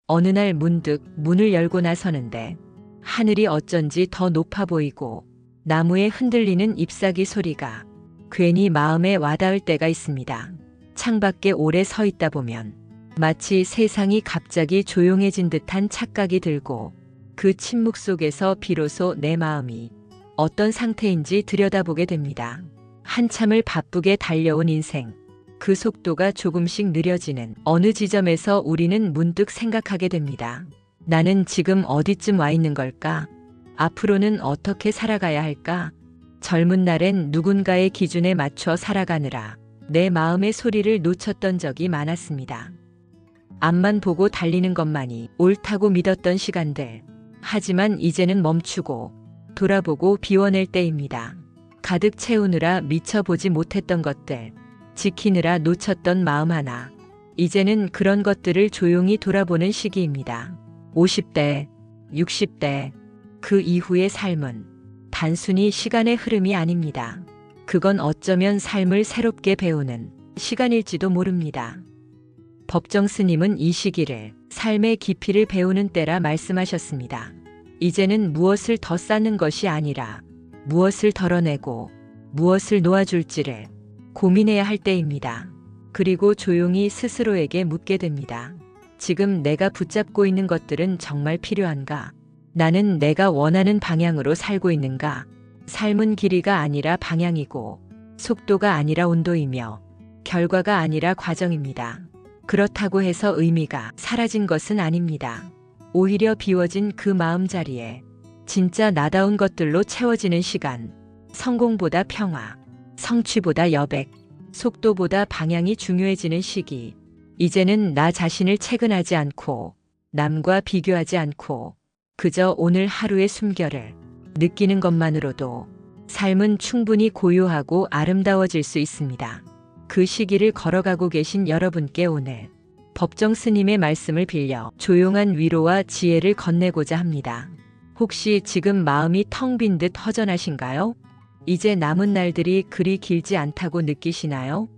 어느 날 문득 문을 열고 나서는데 하늘이 어쩐지 더 높아 보이고 나무에 흔들리는 잎사귀 소리가 괜히 마음에 와닿을 때가 있습니다. 창밖에 오래 서 있다 보면 마치 세상이 갑자기 조용해진 듯한 착각이 들고 그 침묵 속에서 비로소 내 마음이 어떤 상태인지 들여다보게 됩니다. 한참을 바쁘게 달려온 인생, 그 속도가 조금씩 느려지는 어느 지점에서 우리는 문득 생각하게 됩니다. 나는 지금 어디쯤 와 있는 걸까? 앞으로는 어떻게 살아가야 할까? 젊은 날엔 누군가의 기준에 맞춰 살아가느라 내 마음의 소리를 놓쳤던 적이 많았습니다. 앞만 보고 달리는 것만이 옳다고 믿었던 시간들. 하지만 이제는 멈추고 돌아보고 비워낼 때입니다. 가득 채우느라 미처 보지 못했던 것들, 지키느라 놓쳤던 마음 하나. 이제는 그런 것들을 조용히 돌아보는 시기입니다. 50대, 60대, 그 이후의 삶은 단순히 시간의 흐름이 아닙니다. 그건 어쩌면 삶을 새롭게 배우는 시간일지도 모릅니다. 법정 스님은 이 시기를 삶의 깊이를 배우는 때라 말씀하셨습니다. 이제는 무엇을 더 쌓는 것이 아니라 무엇을 덜어내고 무엇을 놓아줄지를 고민해야 할 때입니다. 그리고 조용히 스스로에게 묻게 됩니다. 지금 내가 붙잡고 있는 것들은 정말 필요한가? 나는 내가 원하는 방향으로 살고 있는가? 삶은 길이가 아니라 방향이고 속도가 아니라 온도이며 결과가 아니라 과정입니다. 그렇다고 해서 의미가 사라진 것은 아닙니다. 오히려 비워진 그 마음자리에 진짜 나다운 것들로 채워지는 시간, 성공보다 평화, 성취보다 여백, 속도보다 방향이 중요해지는 시기. 이제는 나 자신을 체근하지 않고 남과 비교하지 않고 그저 오늘 하루의 숨결을 느끼는 것만으로도 삶은 충분히 고요하고 아름다워질 수 있습니다. 그 시기를 걸어가고 계신 여러분께 오늘 법정 스님의 말씀을 빌려 조용한 위로와 지혜를 건네고자 합니다. 혹시 지금 마음이 텅 빈 듯 허전하신가요? 이제 남은 날들이 그리 길지 않다고 느끼시나요?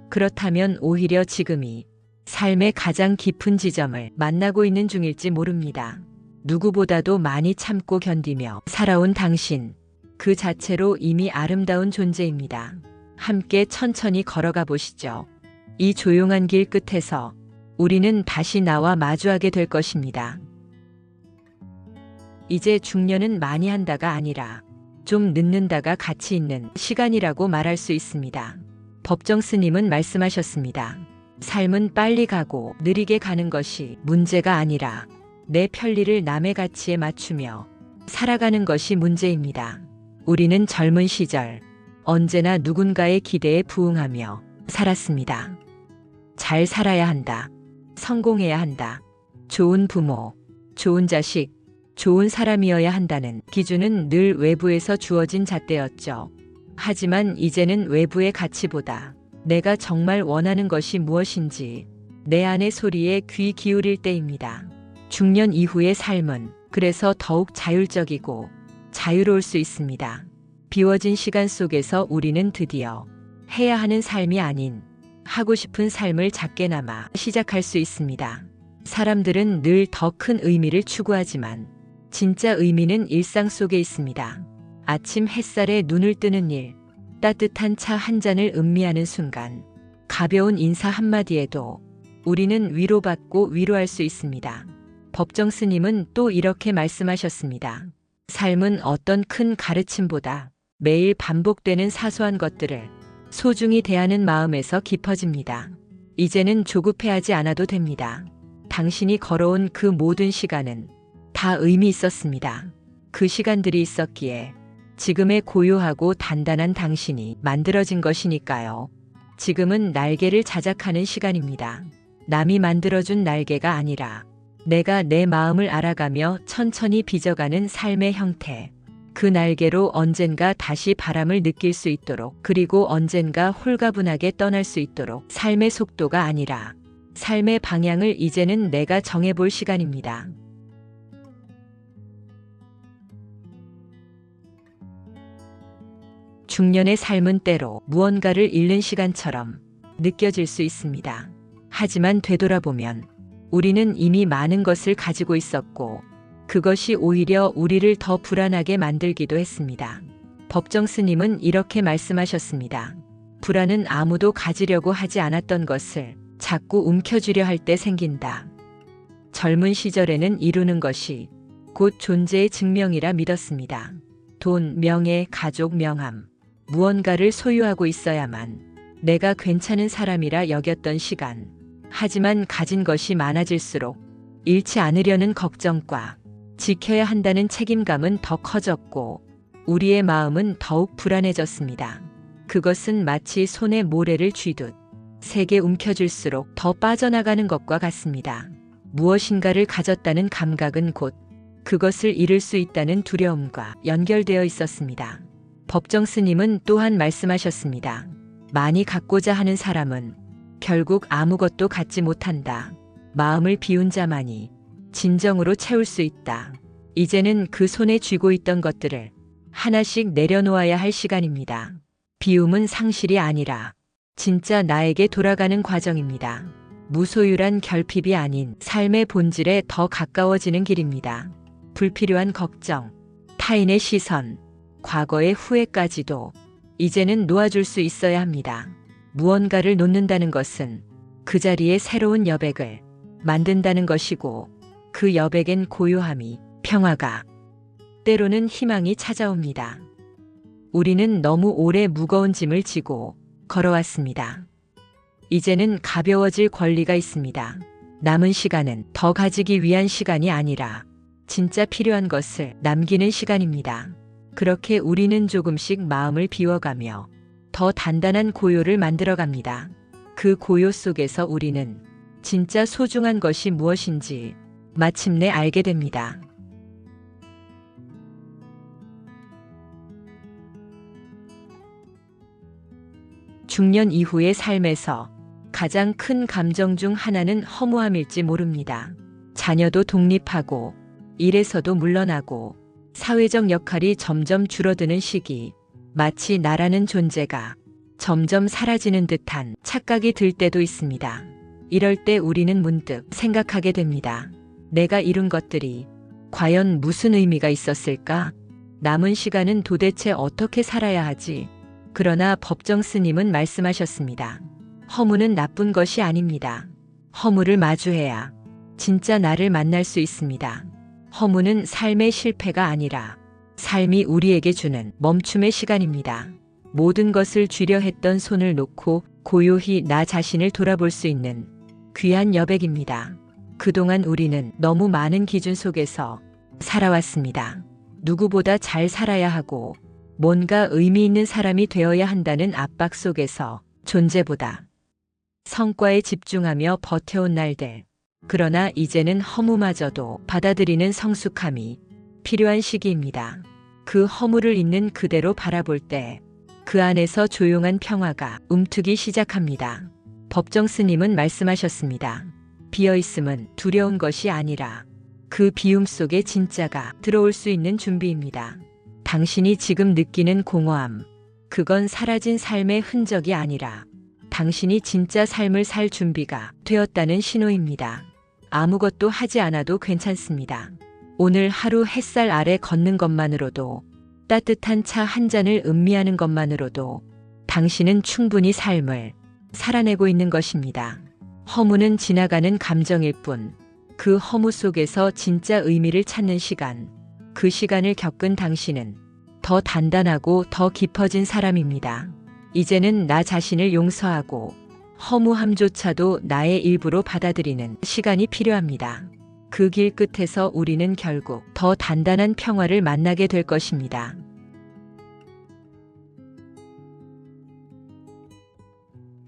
그렇다면 오히려 지금이 삶의 가장 깊은 지점을 만나고 있는 중일지 모릅니다. 누구보다도 많이 참고 견디며 살아온 당신, 그 자체로 이미 아름다운 존재입니다. 함께 천천히 걸어가 보시죠. 이 조용한 길 끝에서 우리는 다시 나와 마주하게 될 것입니다. 이제 중년은 많이 한다가 아니라 좀 늦는다가 가치 있는 시간이라고 말할 수 있습니다. 법정 스님은 말씀하셨습니다. 삶은 빨리 가고 느리게 가는 것이 문제가 아니라 내 편리를 남의 가치에 맞추며 살아가는 것이 문제입니다. 우리는 젊은 시절 언제나 누군가의 기대에 부응하며 살았습니다. 잘 살아야 한다. 성공해야 한다. 좋은 부모, 좋은 자식, 좋은 사람이어야 한다는 기준은 늘 외부에서 주어진 잣대였죠. 하지만 이제는 외부의 가치보다 내가 정말 원하는 것이 무엇인지 내 안의 소리에 귀 기울일 때입니다. 중년 이후의 삶은 그래서 더욱 자율적이고 자유로울 수 있습니다. 비워진 시간 속에서 우리는 드디어 해야 하는 삶이 아닌 하고 싶은 삶을 작게나마 시작할 수 있습니다. 사람들은 늘 더 큰 의미를 추구하지만 진짜 의미는 일상 속에 있습니다. 아침 햇살에 눈을 뜨는 일, 따뜻한 차 한 잔을 음미하는 순간, 가벼운 인사 한마디에도 우리는 위로받고 위로할 수 있습니다. 법정 스님은 또 이렇게 말씀하셨습니다. 삶은 어떤 큰 가르침보다 매일 반복되는 사소한 것들을 소중히 대하는 마음에서 깊어집니다. 이제는 조급해하지 않아도 됩니다. 당신이 걸어온 그 모든 시간은 다 의미 있었습니다. 그 시간들이 있었기에 지금의 고요하고 단단한 당신이 만들어진 것이니까요. 지금은 날개를 자작하는 시간입니다. 남이 만들어준 날개가 아니라 내가 내 마음을 알아가며 천천히 빚어가는 삶의 형태. 그 날개로 언젠가 다시 바람을 느낄 수 있도록, 그리고 언젠가 홀가분하게 떠날 수 있도록 삶의 속도가 아니라 삶의 방향을 이제는 내가 정해볼 시간입니다. 중년의 삶은 때로 무언가를 잃는 시간처럼 느껴질 수 있습니다. 하지만 되돌아보면 우리는 이미 많은 것을 가지고 있었고 그것이 오히려 우리를 더 불안하게 만들기도 했습니다. 법정 스님은 이렇게 말씀하셨습니다. 불안은 아무도 가지려고 하지 않았던 것을 자꾸 움켜쥐려 할 때 생긴다. 젊은 시절에는 이루는 것이 곧 존재의 증명이라 믿었습니다. 돈, 명예, 가족, 명함, 무언가를 소유하고 있어야만 내가 괜찮은 사람이라 여겼던 시간. 하지만 가진 것이 많아질수록 잃지 않으려는 걱정과 지켜야 한다는 책임감은 더 커졌고 우리의 마음은 더욱 불안해졌습니다. 그것은 마치 손에 모래를 쥐듯 세게 움켜쥘수록 더 빠져나가는 것과 같습니다. 무엇인가를 가졌다는 감각은 곧 그것을 잃을 수 있다는 두려움과 연결되어 있었습니다. 법정 스님은 또한 말씀하셨습니다. 많이 갖고자 하는 사람은 결국 아무것도 갖지 못한다. 마음을 비운 자만이 진정으로 채울 수 있다. 이제는 그 손에 쥐고 있던 것들을 하나씩 내려놓아야 할 시간입니다. 비움은 상실이 아니라 진짜 나에게 돌아가는 과정입니다. 무소유란 결핍이 아닌 삶의 본질에 더 가까워지는 길입니다. 불필요한 걱정, 타인의 시선, 과거의 후회까지도 이제는 놓아줄 수 있어야 합니다. 무언가를 놓는다는 것은 그 자리에 새로운 여백을 만든다는 것이고 그 여백엔 고요함이, 평화가, 때로는 희망이 찾아옵니다. 우리는 너무 오래 무거운 짐을 지고 걸어왔습니다. 이제는 가벼워질 권리가 있습니다. 남은 시간은 더 가지기 위한 시간이 아니라 진짜 필요한 것을 남기는 시간입니다. 그렇게 우리는 조금씩 마음을 비워가며 더 단단한 고요를 만들어갑니다. 그 고요 속에서 우리는 진짜 소중한 것이 무엇인지 마침내 알게 됩니다. 중년 이후의 삶에서 가장 큰 감정 중 하나는 허무함일지 모릅니다. 자녀도 독립하고 일에서도 물러나고 사회적 역할이 점점 줄어드는 시기, 마치 나라는 존재가 점점 사라지는 듯한 착각이 들 때도 있습니다. 이럴 때 우리는 문득 생각하게 됩니다. 내가 이룬 것들이 과연 무슨 의미가 있었을까? 남은 시간은 도대체 어떻게 살아야 하지? 그러나 법정 스님은 말씀하셨습니다. 허무는 나쁜 것이 아닙니다. 허무를 마주해야 진짜 나를 만날 수 있습니다. 허무는 삶의 실패가 아니라 삶이 우리에게 주는 멈춤의 시간입니다. 모든 것을 쥐려 했던 손을 놓고 고요히 나 자신을 돌아볼 수 있는 귀한 여백입니다. 그동안 우리는 너무 많은 기준 속에서 살아왔습니다. 누구보다 잘 살아야 하고 뭔가 의미 있는 사람이 되어야 한다는 압박 속에서 존재보다 성과에 집중하며 버텨온 날들. 그러나 이제는 허무마저도 받아들이는 성숙함이 필요한 시기입니다. 그 허무를 있는 그대로 바라볼 때 그 안에서 조용한 평화가 움트기 시작합니다. 법정 스님은 말씀하셨습니다. 비어있음은 두려운 것이 아니라 그 비움 속에 진짜가 들어올 수 있는 준비입니다. 당신이 지금 느끼는 공허함, 그건 사라진 삶의 흔적이 아니라 당신이 진짜 삶을 살 준비가 되었다는 신호입니다. 아무것도 하지 않아도 괜찮습니다. 오늘 하루 햇살 아래 걷는 것만으로도, 따뜻한 차 한 잔을 음미하는 것만으로도 당신은 충분히 삶을 살아내고 있는 것입니다. 허무는 지나가는 감정일 뿐, 그 허무 속에서 진짜 의미를 찾는 시간, 그 시간을 겪은 당신은 더 단단하고 더 깊어진 사람입니다. 이제는 나 자신을 용서하고 허무함조차도 나의 일부로 받아들이는 시간이 필요합니다. 그 길 끝에서 우리는 결국 더 단단한 평화를 만나게 될 것입니다.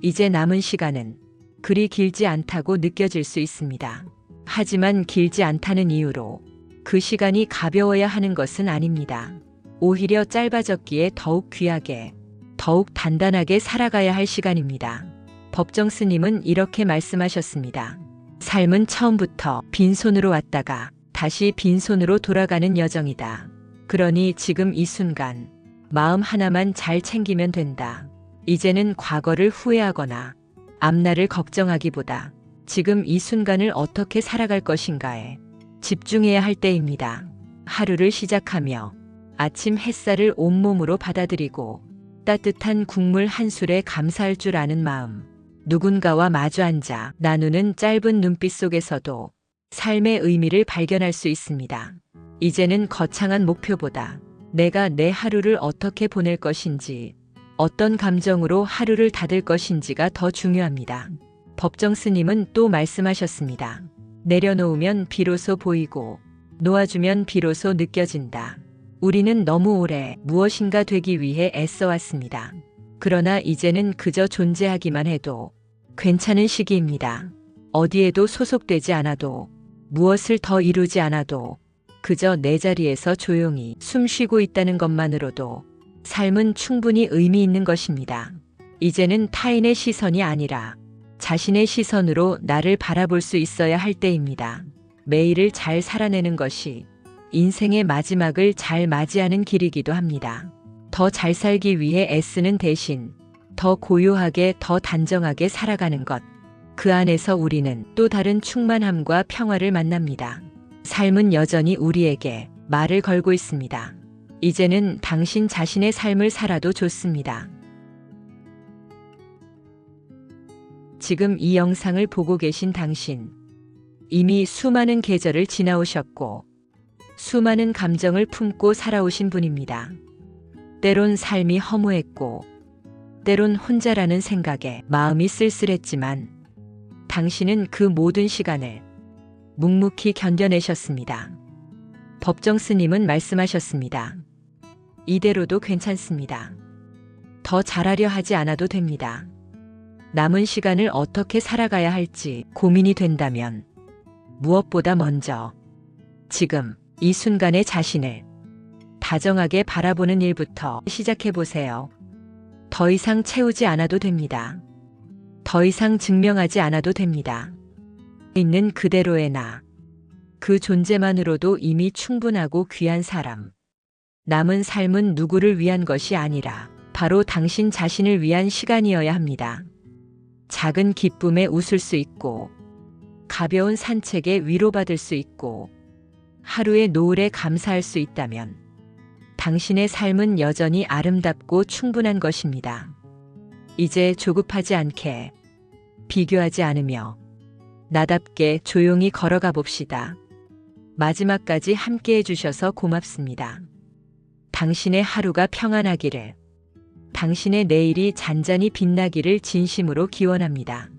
이제 남은 시간은 그리 길지 않다고 느껴질 수 있습니다. 하지만 길지 않다는 이유로 그 시간이 가벼워야 하는 것은 아닙니다. 오히려 짧아졌기에 더욱 귀하게, 더욱 단단하게 살아가야 할 시간입니다. 법정 스님은 이렇게 말씀하셨습니다. 삶은 처음부터 빈손으로 왔다가 다시 빈손으로 돌아가는 여정이다. 그러니 지금 이 순간 마음 하나만 잘 챙기면 된다. 이제는 과거를 후회하거나 앞날을 걱정하기보다 지금 이 순간을 어떻게 살아갈 것인가에 집중해야 할 때입니다. 하루를 시작하며 아침 햇살을 온몸으로 받아들이고 따뜻한 국물 한 술에 감사할 줄 아는 마음. 누군가와 마주 앉아 나누는 짧은 눈빛 속에서도 삶의 의미를 발견할 수 있습니다. 이제는 거창한 목표보다 내가 내 하루를 어떻게 보낼 것인지, 어떤 감정으로 하루를 닫을 것인지가 더 중요합니다. 법정 스님은 또 말씀하셨습니다. 내려놓으면 비로소 보이고 놓아주면 비로소 느껴진다. 우리는 너무 오래 무엇인가 되기 위해 애써왔습니다. 그러나 이제는 그저 존재하기만 해도 괜찮은 시기입니다. 어디에도 소속되지 않아도, 무엇을 더 이루지 않아도 그저 내 자리에서 조용히 숨 쉬고 있다는 것만으로도 삶은 충분히 의미 있는 것입니다. 이제는 타인의 시선이 아니라 자신의 시선으로 나를 바라볼 수 있어야 할 때입니다. 매일을 잘 살아내는 것이 인생의 마지막을 잘 맞이하는 길이기도 합니다. 더 잘 살기 위해 애쓰는 대신 더 고요하게, 더 단정하게 살아가는 것. 그 안에서 우리는 또 다른 충만함과 평화를 만납니다. 삶은 여전히 우리에게 말을 걸고 있습니다. 이제는 당신 자신의 삶을 살아도 좋습니다. 지금 이 영상을 보고 계신 당신, 이미 수많은 계절을 지나오셨고 수많은 감정을 품고 살아오신 분입니다. 때론 삶이 허무했고 때론 혼자라는 생각에 마음이 쓸쓸했지만 당신은 그 모든 시간을 묵묵히 견뎌내셨습니다. 법정 스님은 말씀하셨습니다. 이대로도 괜찮습니다. 더 잘하려 하지 않아도 됩니다. 남은 시간을 어떻게 살아가야 할지 고민이 된다면 무엇보다 먼저 지금 이 순간의 자신을 다정하게 바라보는 일부터 시작해 보세요. 더 이상 채우지 않아도 됩니다. 더 이상 증명하지 않아도 됩니다. 있는 그대로의 나, 그 존재만으로도 이미 충분하고 귀한 사람. 남은 삶은 누구를 위한 것이 아니라 바로 당신 자신을 위한 시간이어야 합니다. 작은 기쁨에 웃을 수 있고 가벼운 산책에 위로받을 수 있고 하루의 노을에 감사할 수 있다면 당신의 삶은 여전히 아름답고 충분한 것입니다. 이제 조급하지 않게, 비교하지 않으며 나답게 조용히 걸어가 봅시다. 마지막까지 함께 해주셔서 고맙습니다. 당신의 하루가 평안하기를, 당신의 내일이 잔잔히 빛나기를 진심으로 기원합니다.